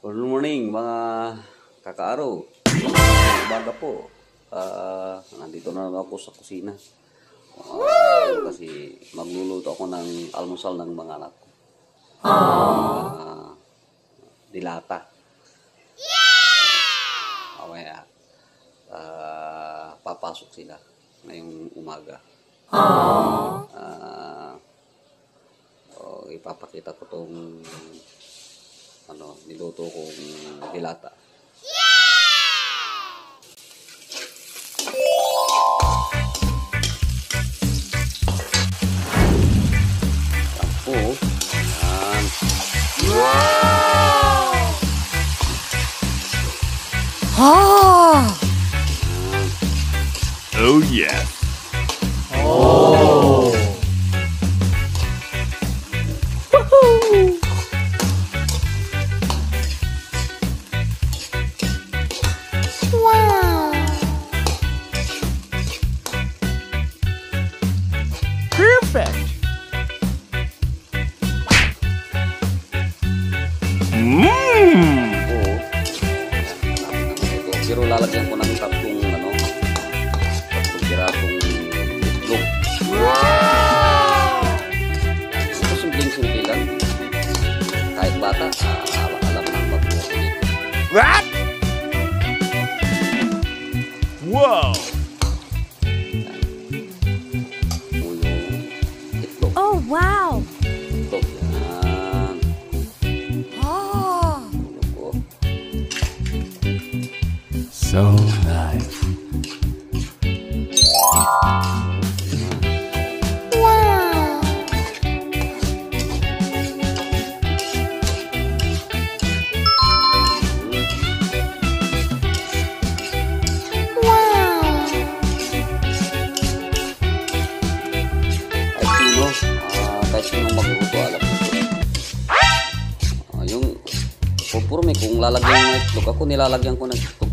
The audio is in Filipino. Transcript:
Good morning mga kakaaraw. Umaga po. Nandito na ako sa kusina. Kasi magluluto ako ng almusal ng mga anak ko. Dilata. Mamaya papasok sila ngayong umaga. Ipapakita ko tong niluto kong dilata. Tapos, Oh yeah. Oh. Woohoo. Wow. Perfect. Pero lalagyan ko ng tatlong pirasong itlog. Ito simpleng-simple lang. Kahit bata, alam na magbuo dito. What? Whoa. Yung itlog. Oh, wow. Itlog yan. Oh. Itlog ko. So nice. Wow. Wow. Kahit sino magluto, alam ko. Yung pupurme, kung lalagyan ng itlog, ako nilalagyan ko ng itlog.